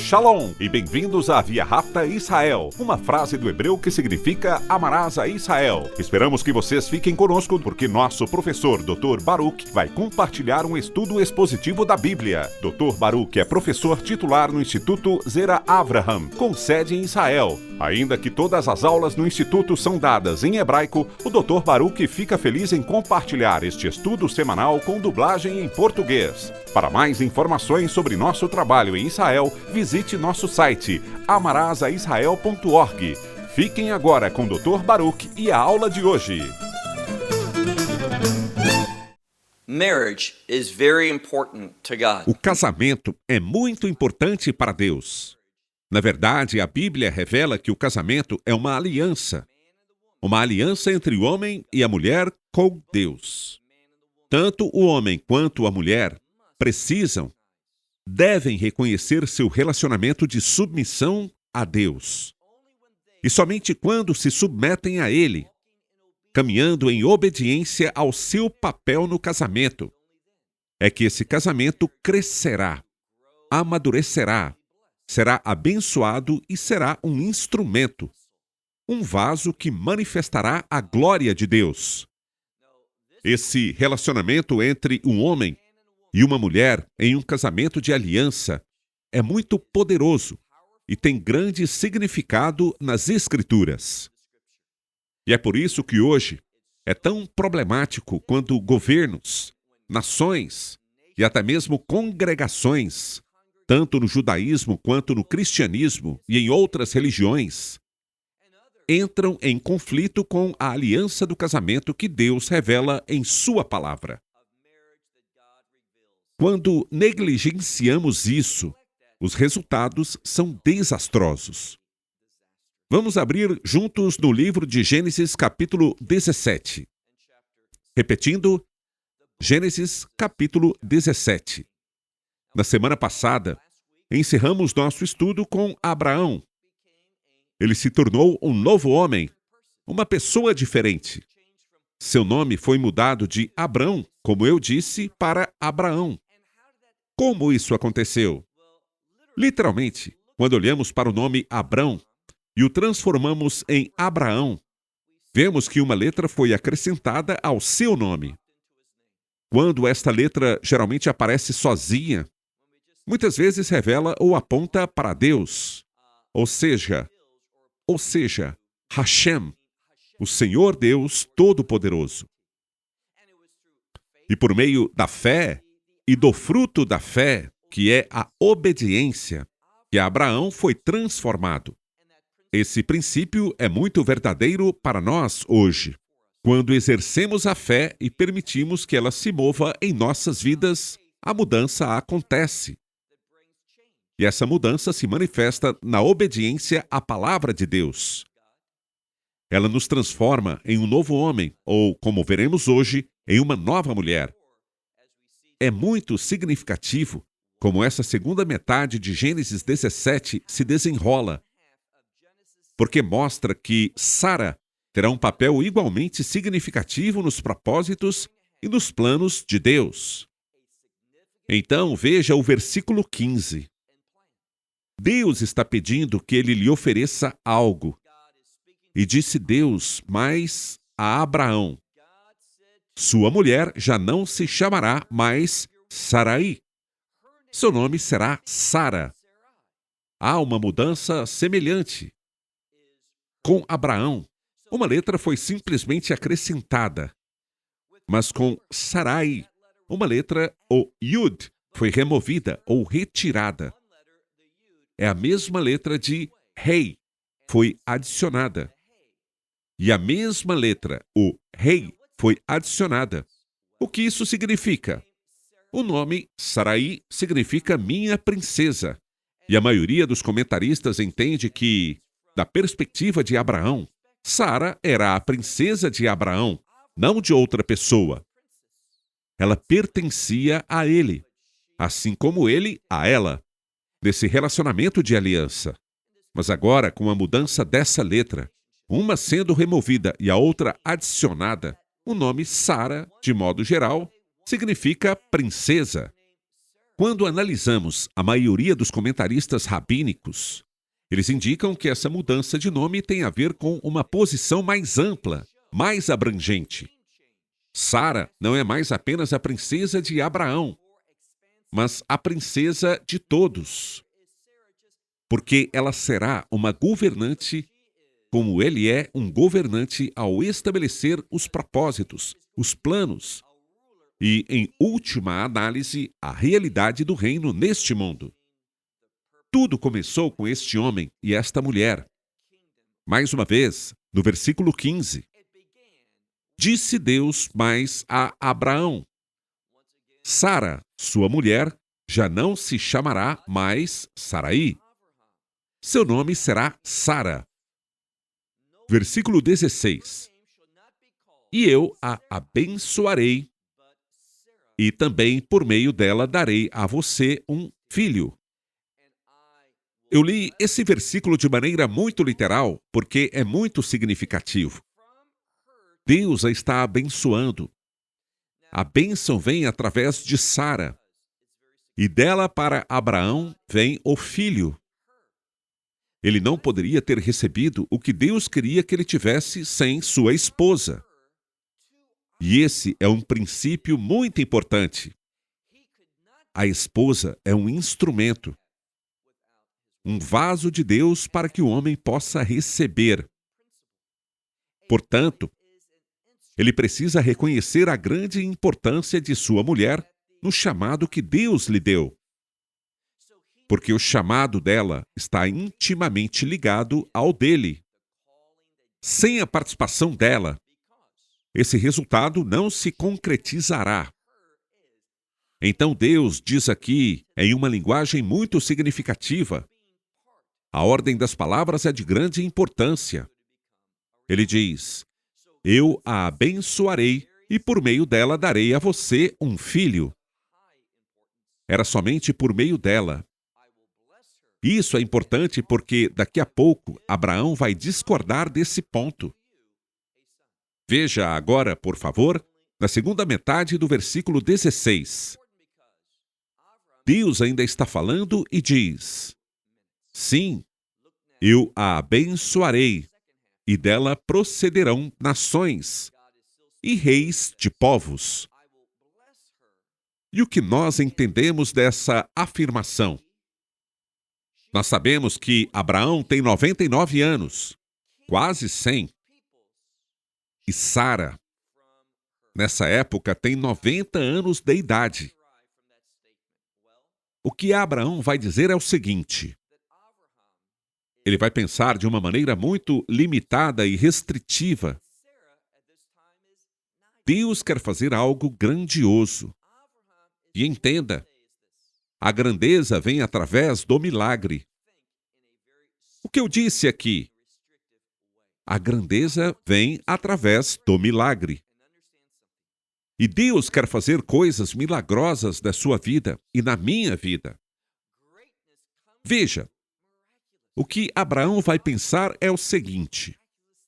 Shalom e bem-vindos à Via Rápida Israel, uma frase do hebreu que significa amarás a Israel. Esperamos que vocês fiquem conosco porque nosso professor Dr. Baruch vai compartilhar um estudo expositivo da Bíblia. Dr. Baruch é professor titular no Instituto Zera Avraham, com sede em Israel. Ainda que todas as aulas no Instituto são dadas em hebraico, o Dr. Baruch fica feliz em compartilhar este estudo semanal com dublagem em português. Para mais informações sobre nosso trabalho em Israel, visite nosso site amarasaisrael.org. Fiquem agora com o Dr. Baruch e a aula de hoje. Marriage is very important to God. O casamento é muito importante para Deus. Na verdade, a Bíblia revela que o casamento é uma aliança entre o homem e a mulher com Deus. Tanto o homem quanto a mulher devem reconhecer seu relacionamento de submissão a Deus. E somente quando se submetem a Ele, caminhando em obediência ao seu papel no casamento, é que esse casamento crescerá, amadurecerá, será abençoado e será um instrumento, um vaso que manifestará a glória de Deus. Esse relacionamento entre um homem e uma mulher em um casamento de aliança é muito poderoso e tem grande significado nas Escrituras. E é por isso que hoje é tão problemático quando governos, nações e até mesmo congregações, tanto no judaísmo quanto no cristianismo e em outras religiões, entram em conflito com a aliança do casamento que Deus revela em Sua palavra. Quando negligenciamos isso, os resultados são desastrosos. Vamos abrir juntos no livro de Gênesis, capítulo 17. Repetindo, Gênesis, capítulo 17. Na semana passada, encerramos nosso estudo com Abraão. Ele se tornou um novo homem, uma pessoa diferente. Seu nome foi mudado de Abrão, como eu disse, para Abraão. Como isso aconteceu? Literalmente, quando olhamos para o nome Abrão e o transformamos em Abraão, vemos que uma letra foi acrescentada ao seu nome. Quando esta letra geralmente aparece sozinha, muitas vezes revela ou aponta para Deus, ou seja, Hashem, o Senhor Deus Todo-Poderoso. E por meio da fé e do fruto da fé, que é a obediência, que Abraão foi transformado. Esse princípio é muito verdadeiro para nós hoje. Quando exercemos a fé e permitimos que ela se mova em nossas vidas, a mudança acontece. E essa mudança se manifesta na obediência à palavra de Deus. Ela nos transforma em um novo homem, ou, como veremos hoje, em uma nova mulher. É muito significativo como essa segunda metade de Gênesis 17 se desenrola, porque mostra que Sara terá um papel igualmente significativo nos propósitos e nos planos de Deus. Então, veja o versículo 15. Deus está pedindo que ele lhe ofereça algo. E disse Deus mais a Abraão: sua mulher já não se chamará mais Sarai. Seu nome será Sara. Há uma mudança semelhante. Com Abraão, uma letra foi simplesmente acrescentada. Mas com Sarai, uma letra, o Yud, foi removida ou retirada. É a mesma letra de Rei, foi adicionada. E a mesma letra, o Rei, foi adicionada. O que isso significa? O nome Sarai significa minha princesa. E a maioria dos comentaristas entende que, da perspectiva de Abraão, Sara era a princesa de Abraão, não de outra pessoa. Ela pertencia a ele, assim como ele a ela, nesse relacionamento de aliança. Mas agora, com a mudança dessa letra, uma sendo removida e a outra adicionada, o nome Sara, de modo geral, significa princesa. Quando analisamos a maioria dos comentaristas rabínicos, eles indicam que essa mudança de nome tem a ver com uma posição mais ampla, mais abrangente. Sara não é mais apenas a princesa de Abraão, mas a princesa de todos, porque ela será uma governante como ele é um governante ao estabelecer os propósitos, os planos e, em última análise, a realidade do reino neste mundo. Tudo começou com este homem e esta mulher. Mais uma vez, no versículo 15. Disse Deus mais a Abraão: Sara, sua mulher, já não se chamará mais Saraí. Seu nome será Sara. Versículo 16. E eu a abençoarei, e também por meio dela darei a você um filho. Eu li esse versículo de maneira muito literal, porque é muito significativo. Deus a está abençoando. A bênção vem através de Sara, e dela para Abraão vem o filho. Ele não poderia ter recebido o que Deus queria que ele tivesse sem sua esposa. E esse é um princípio muito importante. A esposa é um instrumento, um vaso de Deus para que o homem possa receber. Portanto, ele precisa reconhecer a grande importância de sua mulher no chamado que Deus lhe deu. Porque o chamado dela está intimamente ligado ao dele. Sem a participação dela, esse resultado não se concretizará. Então Deus diz aqui, em uma linguagem muito significativa, a ordem das palavras é de grande importância. Ele diz: eu a abençoarei e por meio dela darei a você um filho. Era somente por meio dela. Isso é importante porque daqui a pouco Abraão vai discordar desse ponto. Veja agora, por favor, na segunda metade do versículo 16. Deus ainda está falando e diz: sim, eu a abençoarei, e dela procederão nações e reis de povos. E o que nós entendemos dessa afirmação? Nós sabemos que Abraão tem 99 anos, quase 100. E Sara, nessa época, tem 90 anos de idade. O que Abraão vai dizer é o seguinte: ele vai pensar de uma maneira muito limitada e restritiva. Deus quer fazer algo grandioso. E entenda, a grandeza vem através do milagre. O que eu disse aqui? A grandeza vem através do milagre. E Deus quer fazer coisas milagrosas da sua vida e na minha vida. Veja, o que Abraão vai pensar é o seguinte: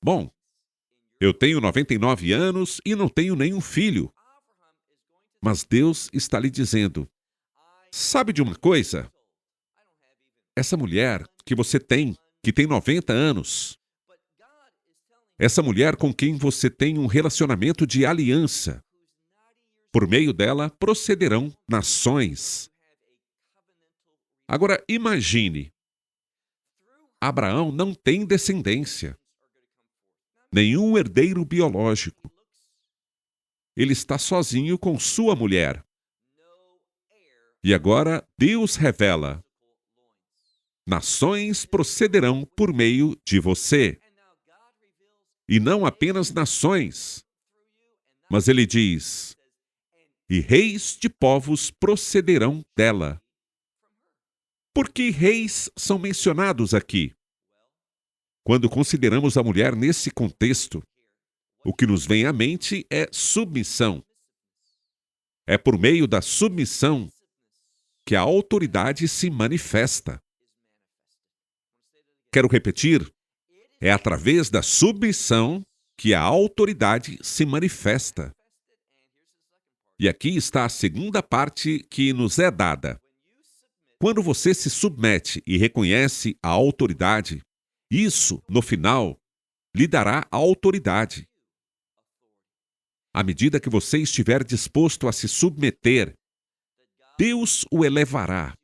bom, eu tenho 99 anos e não tenho nenhum filho. Mas Deus está lhe dizendo: sabe de uma coisa? Essa mulher que você tem, que tem 90 anos, essa mulher com quem você tem um relacionamento de aliança, por meio dela procederão nações. Agora, imagine, Abraão não tem descendência, nenhum herdeiro biológico. Ele está sozinho com sua mulher. E agora Deus revela: nações procederão por meio de você. E não apenas nações, mas ele diz: e reis de povos procederão dela. Por que reis são mencionados aqui? Quando consideramos a mulher nesse contexto, o que nos vem à mente é submissão. É por meio da submissão que a autoridade se manifesta. Quero repetir, é através da submissão que a autoridade se manifesta. E aqui está a segunda parte que nos é dada. Quando você se submete e reconhece a autoridade, isso, no final, lhe dará a autoridade. À medida que você estiver disposto a se submeter, Deus o elevará.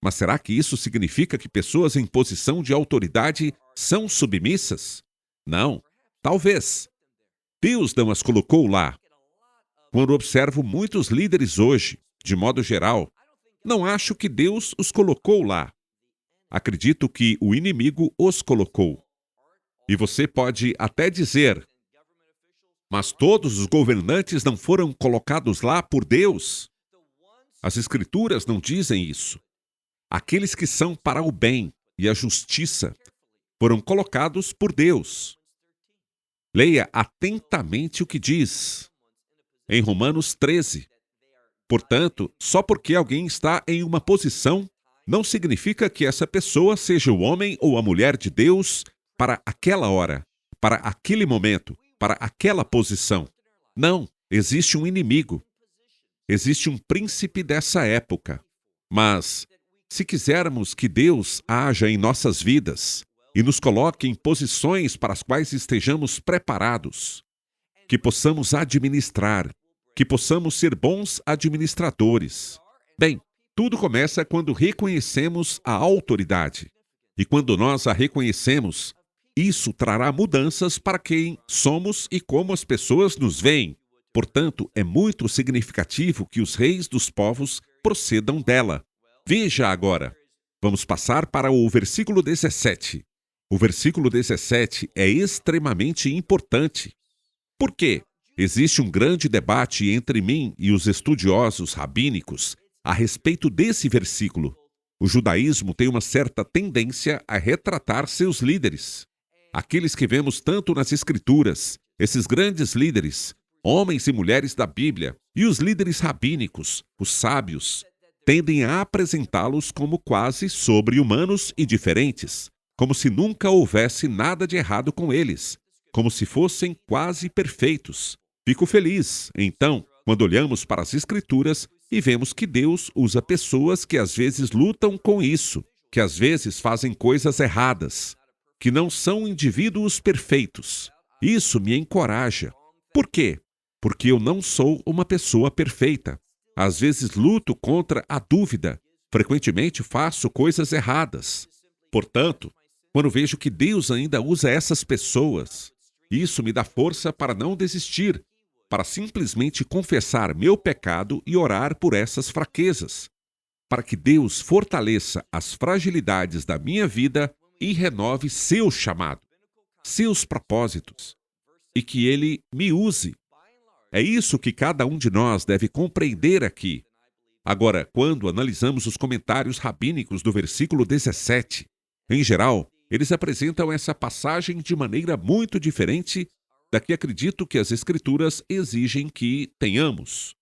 Mas será que isso significa que pessoas em posição de autoridade são submissas? Não, talvez. Deus não as colocou lá. Quando observo muitos líderes hoje, de modo geral, não acho que Deus os colocou lá. Acredito que o inimigo os colocou. E você pode até dizer, mas todos os governantes não foram colocados lá por Deus? As Escrituras não dizem isso. Aqueles que são para o bem e a justiça foram colocados por Deus. Leia atentamente o que diz em Romanos 13. Portanto, só porque alguém está em uma posição, não significa que essa pessoa seja o homem ou a mulher de Deus para aquela hora, para aquele momento, para aquela posição. Não, existe um inimigo. Existe um príncipe dessa época. Mas, se quisermos que Deus haja em nossas vidas e nos coloque em posições para as quais estejamos preparados, que possamos administrar, que possamos ser bons administradores. Bem, tudo começa quando reconhecemos a autoridade. E quando nós a reconhecemos, isso trará mudanças para quem somos e como as pessoas nos veem. Portanto, é muito significativo que os reis dos povos procedam dela. Veja agora. Vamos passar para o versículo 17. O versículo 17 é extremamente importante. Por quê? Existe um grande debate entre mim e os estudiosos rabínicos a respeito desse versículo. O judaísmo tem uma certa tendência a retratar seus líderes. Aqueles que vemos tanto nas Escrituras, esses grandes líderes, homens e mulheres da Bíblia, e os líderes rabínicos, os sábios, tendem a apresentá-los como quase sobre-humanos e diferentes, como se nunca houvesse nada de errado com eles, como se fossem quase perfeitos. Fico feliz, então, quando olhamos para as Escrituras e vemos que Deus usa pessoas que às vezes lutam com isso, que às vezes fazem coisas erradas, que não são indivíduos perfeitos. Isso me encoraja. Por quê? Porque eu não sou uma pessoa perfeita. Às vezes luto contra a dúvida. Frequentemente faço coisas erradas. Portanto, quando vejo que Deus ainda usa essas pessoas, isso me dá força para não desistir, para simplesmente confessar meu pecado e orar por essas fraquezas, para que Deus fortaleça as fragilidades da minha vida e renove seu chamado, seus propósitos, e que Ele me use. É isso que cada um de nós deve compreender aqui. Agora, quando analisamos os comentários rabínicos do versículo 17, em geral, eles apresentam essa passagem de maneira muito diferente da que acredito que as Escrituras exigem que tenhamos.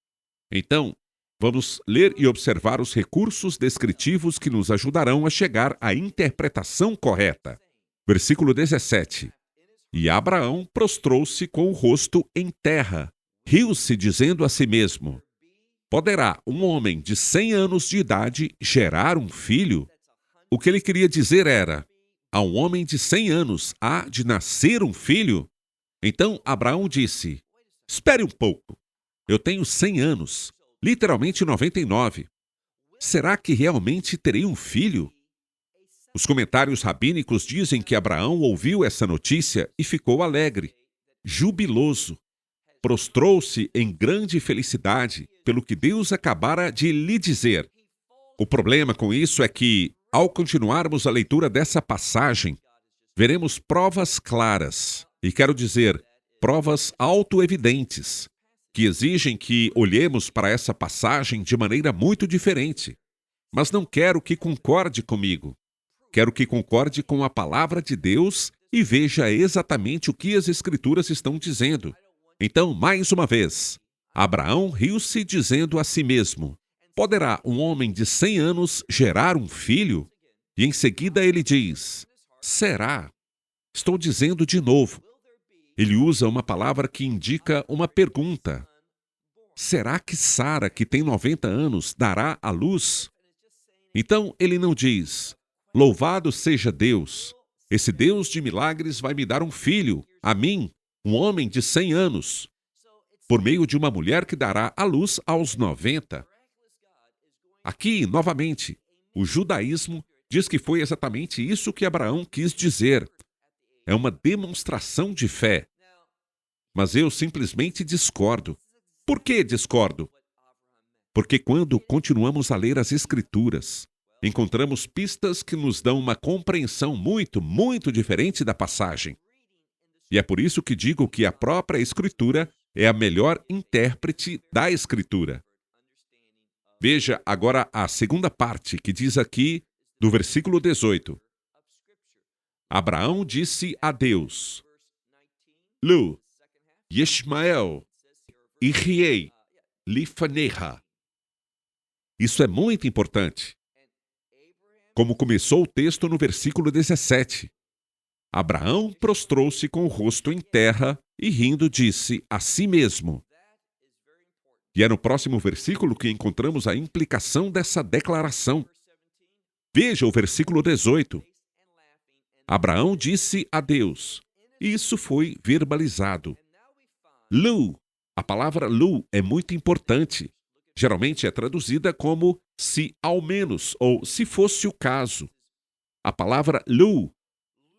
Então, vamos ler e observar os recursos descritivos que nos ajudarão a chegar à interpretação correta. Versículo 17. E Abraão prostrou-se com o rosto em terra, riu-se dizendo a si mesmo, poderá um homem de 100 anos de idade gerar um filho? O que ele queria dizer era, a um homem de 100 anos há de nascer um filho? Então Abraão disse, espere um pouco, eu tenho 100 anos, literalmente 99. Será que realmente terei um filho? Os comentários rabínicos dizem que Abraão ouviu essa notícia e ficou alegre, jubiloso. Prostrou-se em grande felicidade pelo que Deus acabara de lhe dizer. O problema com isso é que, ao continuarmos a leitura dessa passagem, veremos provas claras, e quero dizer, provas autoevidentes, que exigem que olhemos para essa passagem de maneira muito diferente. Mas não quero que concorde comigo. Quero que concorde com a palavra de Deus e veja exatamente o que as Escrituras estão dizendo. Então, mais uma vez, Abraão riu-se dizendo a si mesmo, poderá um homem de 100 anos gerar um filho? E em seguida ele diz, será? Estou dizendo de novo. Ele usa uma palavra que indica uma pergunta. será que Sara, que tem 90 anos, dará à luz? Então ele não diz, louvado seja Deus, esse Deus de milagres vai me dar um filho, a mim, um homem de 100 anos, por meio de uma mulher que dará à luz aos 90. Aqui, novamente, o judaísmo diz que foi exatamente isso que Abraão quis dizer. É uma demonstração de fé. Mas eu simplesmente discordo. Por que discordo? Porque quando continuamos a ler as Escrituras, encontramos pistas que nos dão uma compreensão muito diferente da passagem. E é por isso que digo que a própria Escritura é a melhor intérprete da Escritura. Veja agora a segunda parte, que diz aqui, do versículo 18. Abraão disse a Deus, Lu, Yishmael, Irriei, Lifaneha. Isso é muito importante. Como começou o texto no versículo 17. Abraão prostrou-se com o rosto em terra e rindo disse a si mesmo. E é no próximo versículo que encontramos a implicação dessa declaração. Veja o versículo 18. Abraão disse a Deus. Isso foi verbalizado. Lu, a palavra lu é muito importante. Geralmente é traduzida como se ao menos ou se fosse o caso. A palavra lu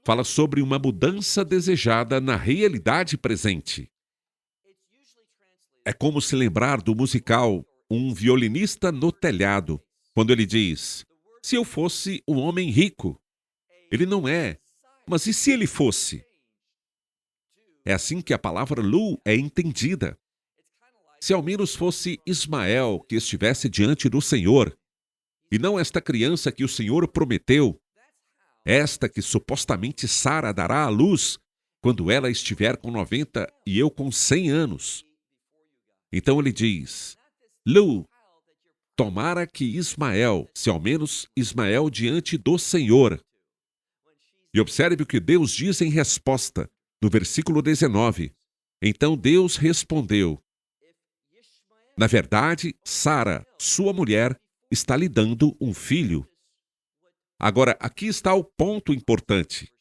fala sobre uma mudança desejada na realidade presente. É como se lembrar do musical Um Violinista no Telhado, quando ele diz, se eu fosse um homem rico. Ele não é, mas e se ele fosse? É assim que a palavra lu é entendida. Se ao menos fosse Ismael que estivesse diante do Senhor, e não esta criança que o Senhor prometeu, esta que supostamente Sara dará à luz quando ela estiver com 90 e eu com 100 anos. Então ele diz, Lu, tomara que Ismael, se ao menos Ismael diante do Senhor. E observe o que Deus diz em resposta, no versículo 19. Então Deus respondeu, na verdade, Sara, sua mulher, está lhe dando um filho. Agora, aqui está o ponto importante.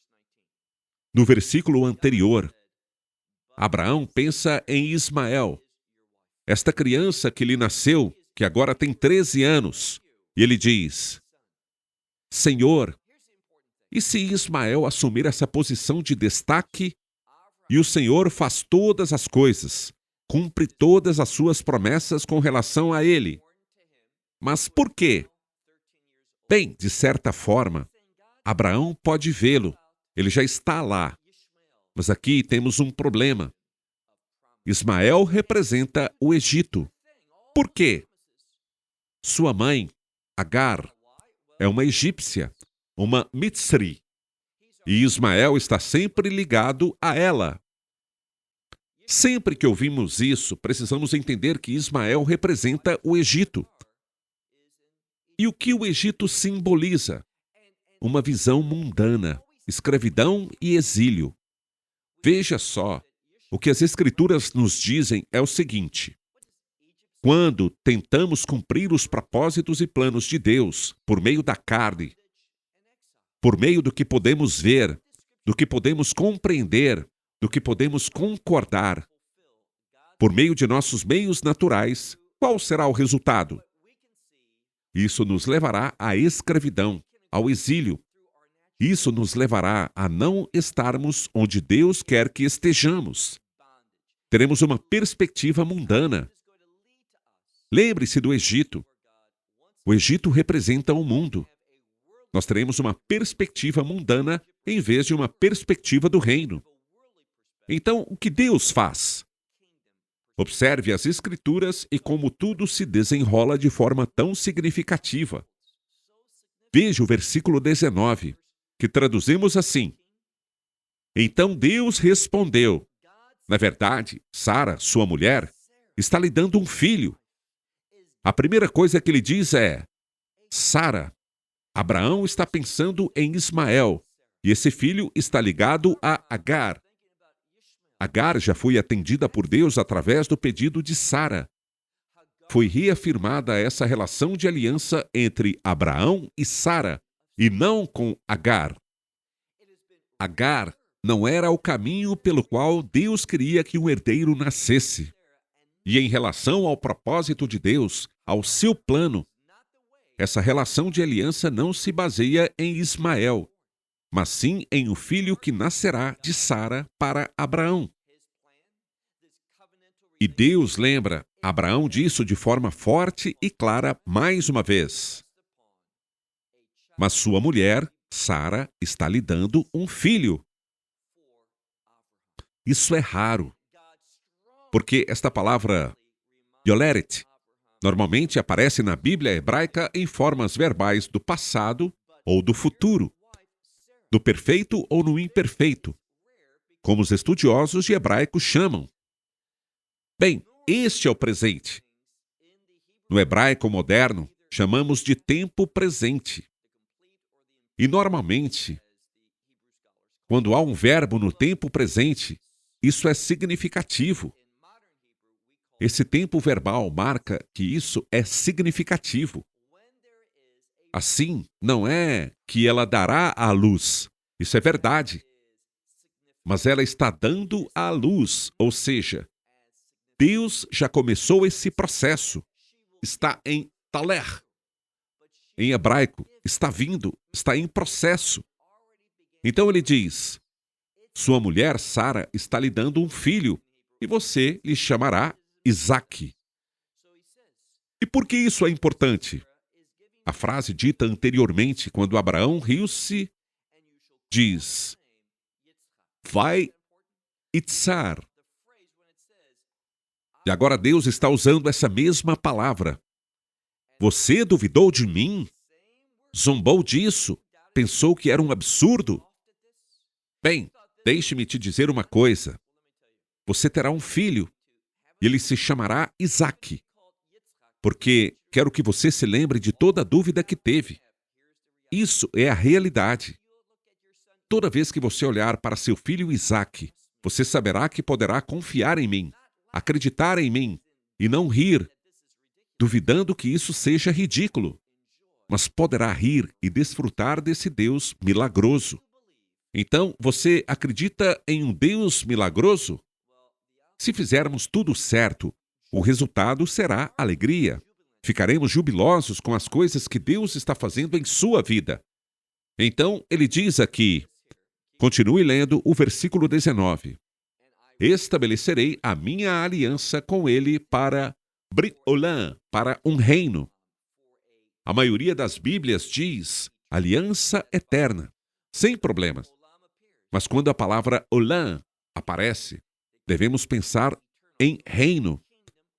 No versículo anterior, Abraão pensa em Ismael, esta criança que lhe nasceu, que agora tem 13 anos, e ele diz, Senhor, e se Ismael assumir essa posição de destaque, e o Senhor faz todas as coisas, cumpre todas as suas promessas com relação a ele. Mas por quê? Bem, de certa forma, Abraão pode vê-lo, ele já está lá. Mas aqui temos um problema. Ismael representa o Egito. Por quê? Sua mãe, Agar, é uma egípcia, uma Mitzri, e Ismael está sempre ligado a ela. Sempre que ouvimos isso, precisamos entender que Ismael representa o Egito. E o que o Egito simboliza? Uma visão mundana, escravidão e exílio. Veja só, o que as Escrituras nos dizem é o seguinte: quando tentamos cumprir os propósitos e planos de Deus por meio da carne, por meio do que podemos ver, do que podemos compreender, do que podemos concordar, por meio de nossos meios naturais, qual será o resultado? Isso nos levará à escravidão, ao exílio. Isso nos levará a não estarmos onde Deus quer que estejamos. Teremos uma perspectiva mundana. Lembre-se do Egito. O Egito representa o mundo. Nós teremos uma perspectiva mundana em vez de uma perspectiva do reino. Então, o que Deus faz? Observe as Escrituras e como tudo se desenrola de forma tão significativa. Veja o versículo 19, que traduzimos assim. Então Deus respondeu, na verdade, Sara, sua mulher, está lhe dando um filho. A primeira coisa que ele diz é, Sara, Abraão está pensando em Ismael, e esse filho está ligado a Agar. Agar já foi atendida por Deus através do pedido de Sara. foi reafirmada essa relação de aliança entre Abraão e Sara, e não com Agar. Agar não era o caminho pelo qual Deus queria que um herdeiro nascesse. E em relação ao propósito de Deus, ao seu plano, essa relação de aliança não se baseia em Ismael, mas sim em o filho que nascerá de Sara para Abraão. E Deus lembra Abraão disso de forma forte e clara mais uma vez. Mas sua mulher, Sara, está lhe dando um filho. Isso é raro, porque esta palavra, yoleret, normalmente aparece na Bíblia hebraica em formas verbais do passado ou do futuro, do perfeito ou no imperfeito, como os estudiosos de hebraico chamam. Bem, este é o presente. No hebraico moderno, chamamos de tempo presente. E normalmente, quando há um verbo no tempo presente, isso é significativo. Esse tempo verbal marca que isso é significativo. Assim, não é que ela dará à luz. Isso é verdade. Mas ela está dando à luz, ou seja, Deus já começou esse processo. Está em taler. Em hebraico, está vindo, está em processo. Então ele diz, sua mulher, Sara, está lhe dando um filho, e você lhe chamará Isaque. E por que isso é importante? A frase dita anteriormente, quando Abraão riu-se, diz, vai itzar. E agora Deus está usando essa mesma palavra. Você duvidou de mim? Zombou disso? Pensou que era um absurdo? Bem, deixe-me te dizer uma coisa. Você terá um filho, e ele se chamará Isaque. Porque quero que você se lembre de toda a dúvida que teve. Isso é a realidade. Toda vez que você olhar para seu filho Isaque, você saberá que poderá confiar em mim, acreditar em mim, e não rir, duvidando que isso seja ridículo. Mas poderá rir e desfrutar desse Deus milagroso. Então, você acredita em um Deus milagroso? Se fizermos tudo certo, o resultado será alegria. Ficaremos jubilosos com as coisas que Deus está fazendo em sua vida. Então, ele diz aqui, continue lendo o versículo 19. Estabelecerei a minha aliança com ele para Brit Olam, para um reino. A maioria das Bíblias diz aliança eterna, sem problemas. Mas quando a palavra Olam aparece, devemos pensar em reino.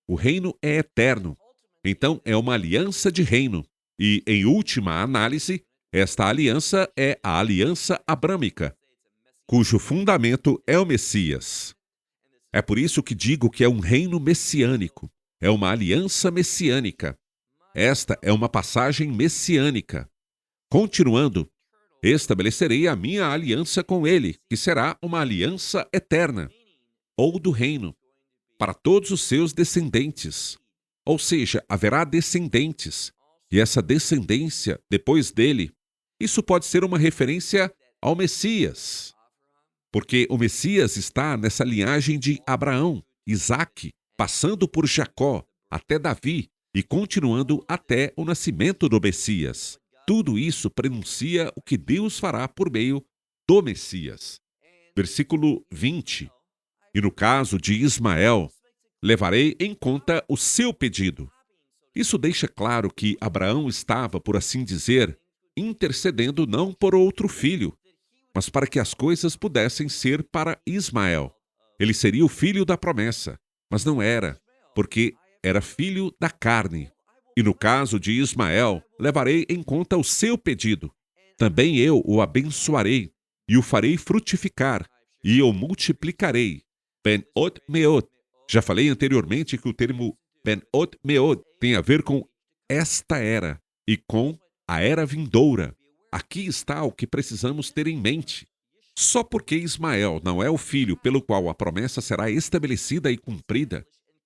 O reino é eterno. Então, é uma aliança de reino. E, em última análise, esta aliança é a aliança abrâmica, cujo fundamento é o Messias. É por isso que digo que é um reino messiânico. É uma aliança messiânica. Esta é uma passagem messiânica. Continuando, estabelecerei a minha aliança com ele, que será uma aliança eterna, ou do reino, para todos os seus descendentes. Ou seja, haverá descendentes, e essa descendência, depois dele, isso pode ser uma referência ao Messias, porque o Messias está nessa linhagem de Abraão, Isaque, passando por Jacó, até Davi, e continuando até o nascimento do Messias. Tudo isso prenuncia o que Deus fará por meio do Messias. Versículo 20. E no caso de Ismael, levarei em conta o seu pedido. Isso deixa claro que Abraão estava, por assim dizer, intercedendo não por outro filho, mas para que as coisas pudessem ser para Ismael. Ele seria o filho da promessa, mas não era, porque era filho da carne. E no caso de Ismael, levarei em conta o seu pedido. Também eu o abençoarei, e o farei frutificar, e o multiplicarei. Ben-ot meot. Já falei anteriormente que o termo Ben-ot meot tem a ver com esta era e com a era vindoura. Aqui está o que precisamos ter em mente. Só porque Ismael não é o filho pelo qual a promessa será estabelecida e cumprida,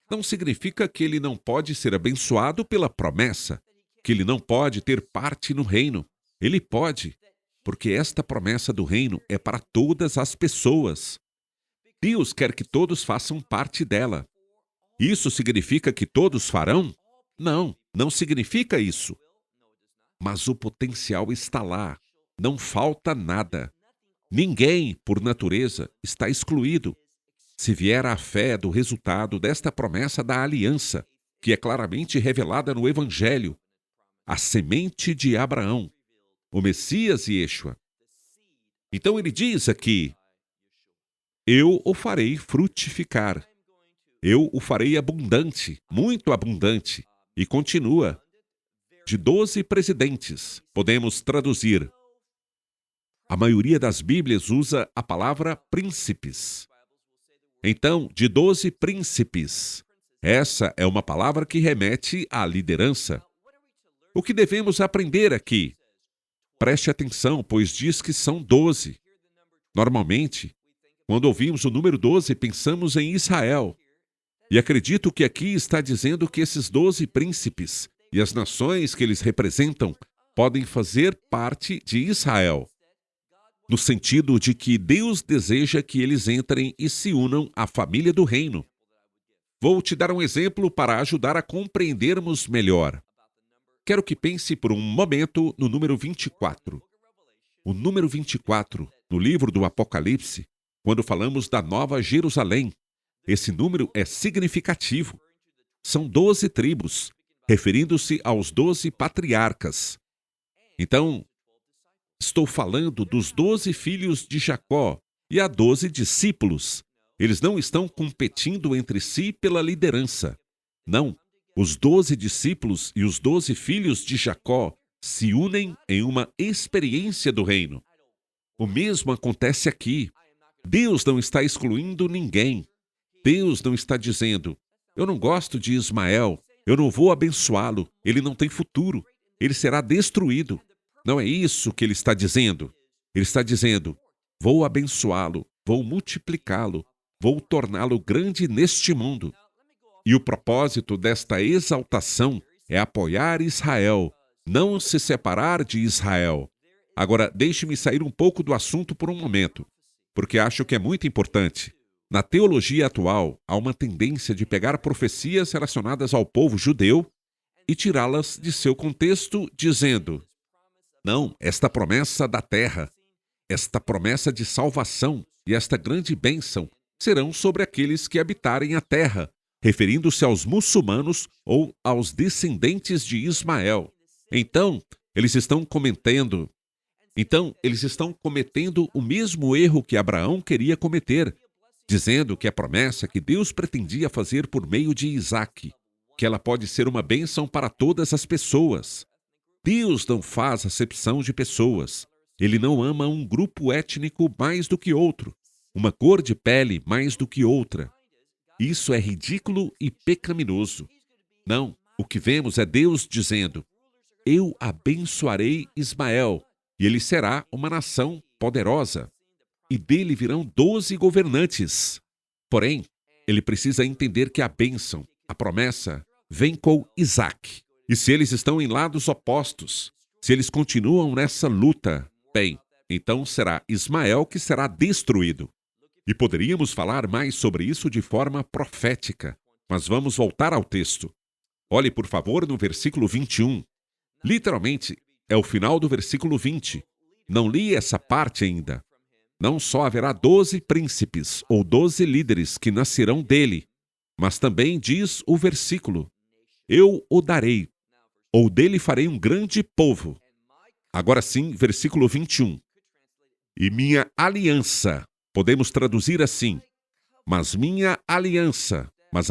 não significa que ele não pode ser abençoado pela promessa, que ele não pode ter parte no reino. Ele pode, porque esta promessa do reino é para todas as pessoas. Deus quer que todos façam parte dela. Isso significa que todos farão? Não, não significa isso. Mas o potencial está lá. Não falta nada. Ninguém, por natureza, está excluído. Se vier a fé do resultado desta promessa da aliança, que é claramente revelada no Evangelho, a semente de Abraão, o Messias Yeshua. Então ele diz aqui, eu o farei frutificar. Eu o farei abundante, muito abundante. E continua, de 12 presidentes, podemos traduzir. A maioria das Bíblias usa a palavra príncipes. Então, de 12 príncipes. Essa é uma palavra que remete à liderança. O que devemos aprender aqui? Preste atenção, pois diz que são 12. Normalmente, quando ouvimos o número 12, pensamos em Israel. E acredito que aqui está dizendo que esses 12 príncipes e as nações que eles representam podem fazer parte de Israel. No sentido de que Deus deseja que eles entrem e se unam à família do reino. Vou te dar um exemplo para ajudar a compreendermos melhor. Quero que pense por um momento no número 24. O número 24, no livro do Apocalipse, quando falamos da Nova Jerusalém, esse número é significativo. São 12 tribos, referindo-se aos 12 patriarcas. Então, estou falando dos 12 filhos de Jacó e há 12 discípulos. Eles não estão competindo entre si pela liderança. Não, os 12 discípulos e os 12 filhos de Jacó se unem em uma experiência do reino. O mesmo acontece aqui. Deus não está excluindo ninguém. Deus não está dizendo, eu não gosto de Ismael, eu não vou abençoá-lo, ele não tem futuro, ele será destruído. Não é isso que ele está dizendo. Ele está dizendo, vou abençoá-lo, vou multiplicá-lo, vou torná-lo grande neste mundo. E o propósito desta exaltação é apoiar Israel, não se separar de Israel. Agora, deixe-me sair um pouco do assunto por um momento, porque acho que é muito importante. Na teologia atual, há uma tendência de pegar profecias relacionadas ao povo judeu e tirá-las de seu contexto, dizendo, não, esta promessa da terra, esta promessa de salvação e esta grande bênção serão sobre aqueles que habitarem a terra, referindo-se aos muçulmanos ou aos descendentes de Ismael. Então, eles estão cometendo o mesmo erro que Abraão queria cometer, dizendo que a promessa que Deus pretendia fazer por meio de Isaque, que ela pode ser uma bênção para todas as pessoas. Deus não faz acepção de pessoas. Ele não ama um grupo étnico mais do que outro, uma cor de pele mais do que outra. Isso é ridículo e pecaminoso. Não, o que vemos é Deus dizendo, eu abençoarei Ismael, e ele será uma nação poderosa. E dele virão 12 governantes. Porém, ele precisa entender que a bênção, a promessa, vem com Isaque. E se eles estão em lados opostos, se eles continuam nessa luta, bem, então será Ismael que será destruído. E poderíamos falar mais sobre isso de forma profética, mas vamos voltar ao texto. Olhe, por favor, no versículo 21. Literalmente, é o final do versículo 20. Não li essa parte ainda. Não só haverá 12 príncipes ou 12 líderes que nascerão dele, mas também diz o versículo, eu o darei, ou dele farei um grande povo. Agora sim, versículo 21. E minha aliança, podemos traduzir assim, mas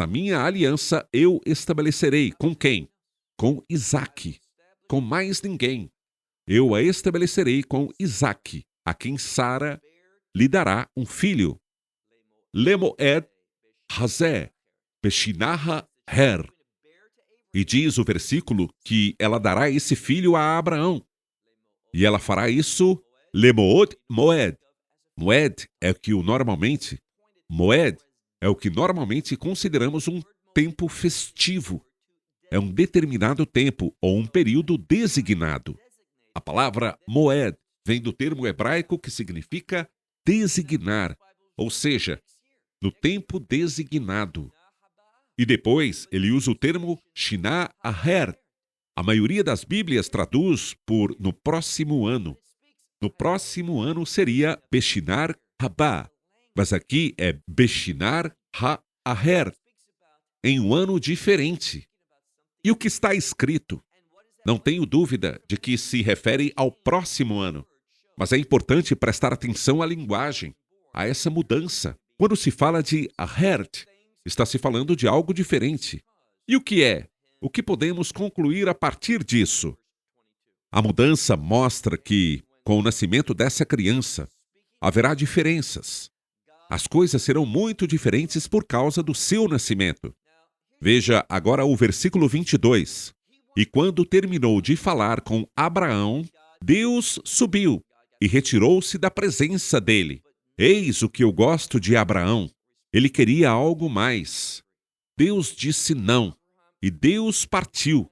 a minha aliança eu estabelecerei com quem? Com Isaque, com mais ninguém. Eu a estabelecerei com Isaque, a quem Sara lhe dará um filho. Lemoed Hazé, Peshinaha Her. E diz o versículo que ela dará esse filho a Abraão. E ela fará isso, Lemood Moed. Moed é o que normalmente consideramos um tempo festivo. É um determinado tempo ou um período designado. A palavra moed vem do termo hebraico que significa designar, ou seja, no tempo designado. E depois ele usa o termo Shina Aher. A maioria das Bíblias traduz por no próximo ano. No próximo ano seria Beshinar Haba, mas aqui é Beshinar Ha-Aher, em um ano diferente. E o que está escrito? Não tenho dúvida de que se refere ao próximo ano, mas é importante prestar atenção à linguagem, a essa mudança. Quando se fala de Aher, está se falando de algo diferente. E o que é? O que podemos concluir a partir disso? A mudança mostra que, com o nascimento dessa criança, haverá diferenças. As coisas serão muito diferentes por causa do seu nascimento. Veja agora o versículo 22. E quando terminou de falar com Abraão, Deus subiu e retirou-se da presença dele. Eis o que eu gosto de Abraão. Ele queria algo mais. Deus disse não, e Deus partiu.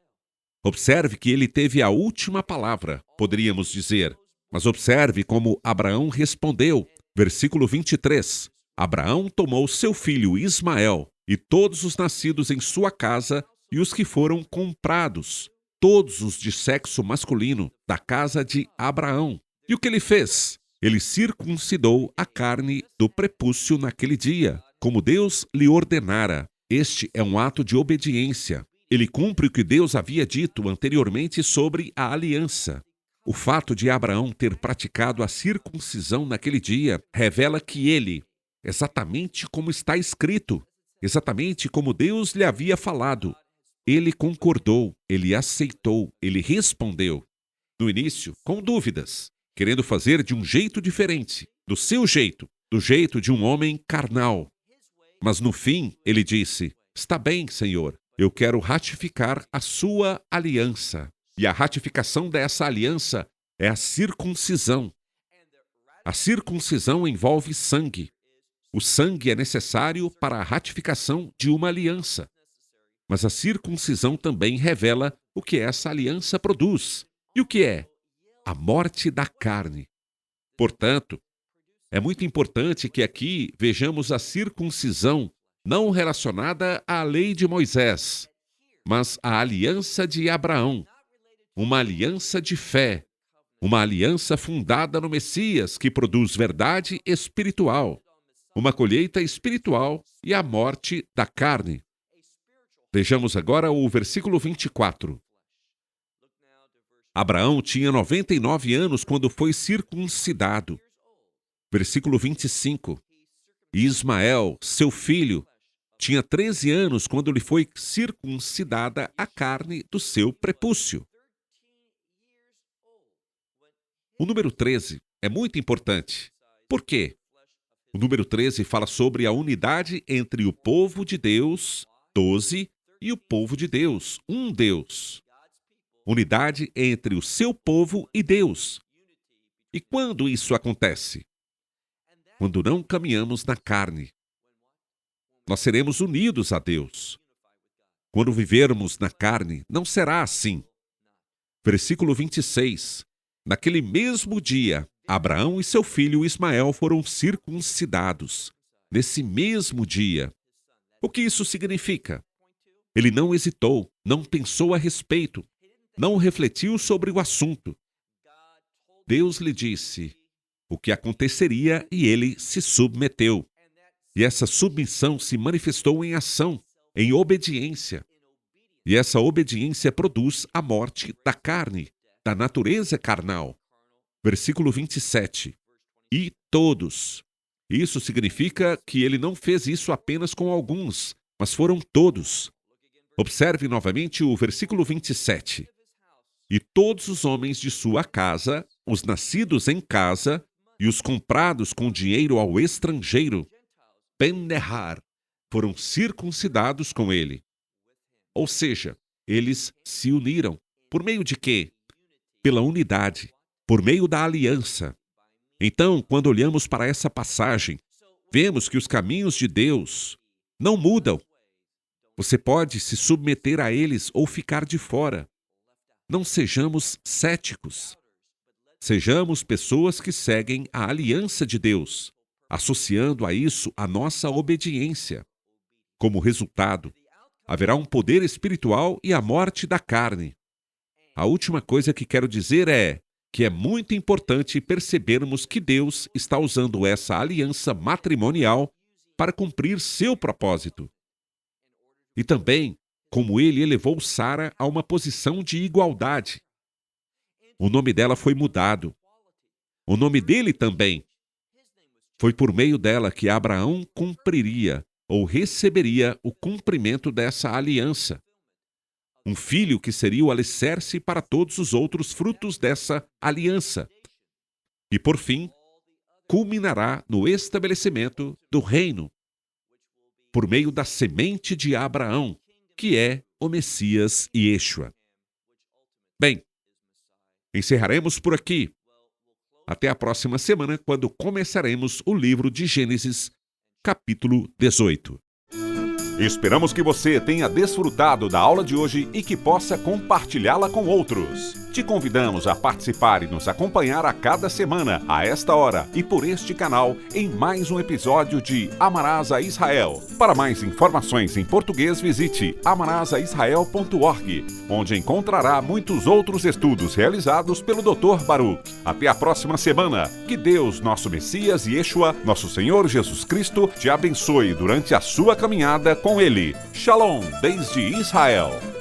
Observe que ele teve a última palavra, poderíamos dizer. Mas observe como Abraão respondeu. Versículo 23. Abraão tomou seu filho Ismael e todos os nascidos em sua casa e os que foram comprados, todos os de sexo masculino, da casa de Abraão. E o que ele fez? Ele circuncidou a carne do prepúcio naquele dia, como Deus lhe ordenara. Este é um ato de obediência. Ele cumpre o que Deus havia dito anteriormente sobre a aliança. O fato de Abraão ter praticado a circuncisão naquele dia revela que ele, exatamente como está escrito, exatamente como Deus lhe havia falado, ele concordou, ele aceitou, ele respondeu. No início, com dúvidas, querendo fazer de um jeito diferente, do seu jeito, do jeito de um homem carnal. Mas no fim, ele disse: está bem, Senhor, eu quero ratificar a sua aliança. E a ratificação dessa aliança é a circuncisão. A circuncisão envolve sangue. O sangue é necessário para a ratificação de uma aliança. Mas a circuncisão também revela o que essa aliança produz. E o que é? A morte da carne. Portanto, é muito importante que aqui vejamos a circuncisão não relacionada à lei de Moisés, mas à aliança de Abraão. Uma aliança de fé, uma aliança fundada no Messias que produz verdade espiritual, uma colheita espiritual e a morte da carne. Vejamos agora o versículo 24. Abraão tinha 99 anos quando foi circuncidado. Versículo 25. Ismael, seu filho, tinha 13 anos quando lhe foi circuncidada a carne do seu prepúcio. O número 13 é muito importante. Por quê? O número 13 fala sobre a unidade entre o povo de Deus, 12, e o povo de Deus, um Deus. Unidade entre o seu povo e Deus. E quando isso acontece? Quando não caminhamos na carne. Nós seremos unidos a Deus. Quando vivermos na carne, não será assim. Versículo 26. Naquele mesmo dia, Abraão e seu filho Ismael foram circuncidados. Nesse mesmo dia. O que isso significa? Ele não hesitou, não pensou a respeito, não refletiu sobre o assunto. Deus lhe disse o que aconteceria e ele se submeteu. E essa submissão se manifestou em ação, em obediência. E essa obediência produz a morte da carne, da natureza carnal. Versículo 27. E todos. Isso significa que ele não fez isso apenas com alguns, mas foram todos. Observe novamente o versículo 27. E todos os homens de sua casa, os nascidos em casa, e os comprados com dinheiro ao estrangeiro, Ben-Nehar, foram circuncidados com ele. Ou seja, eles se uniram. Por meio de quê? Pela unidade, por meio da aliança. Então, quando olhamos para essa passagem, vemos que os caminhos de Deus não mudam. Você pode se submeter a eles ou ficar de fora. Não sejamos céticos. Sejamos pessoas que seguem a aliança de Deus, associando a isso a nossa obediência. Como resultado, haverá um poder espiritual e a morte da carne. A última coisa que quero dizer é que é muito importante percebermos que Deus está usando essa aliança matrimonial para cumprir seu propósito. E também como ele elevou Sara a uma posição de igualdade. O nome dela foi mudado. O nome dele também. Foi por meio dela que Abraão cumpriria ou receberia o cumprimento dessa aliança. Um filho que seria o alicerce para todos os outros frutos dessa aliança. E, por fim, culminará no estabelecimento do reino, por meio da semente de Abraão, que é o Messias Yeshua. Bem, encerraremos por aqui. Até a próxima semana, quando começaremos o livro de Gênesis, capítulo 18. Esperamos que você tenha desfrutado da aula de hoje e que possa compartilhá-la com outros. Te convidamos a participar e nos acompanhar a cada semana, a esta hora e por este canal, em mais um episódio de Amarás a Israel. Para mais informações em português, visite amarasaisrael.org, onde encontrará muitos outros estudos realizados pelo Dr. Baruch. Até a próxima semana. Que Deus, nosso Messias Yeshua, nosso Senhor Jesus Cristo, te abençoe durante a sua caminhada com Ele. Shalom, desde Israel.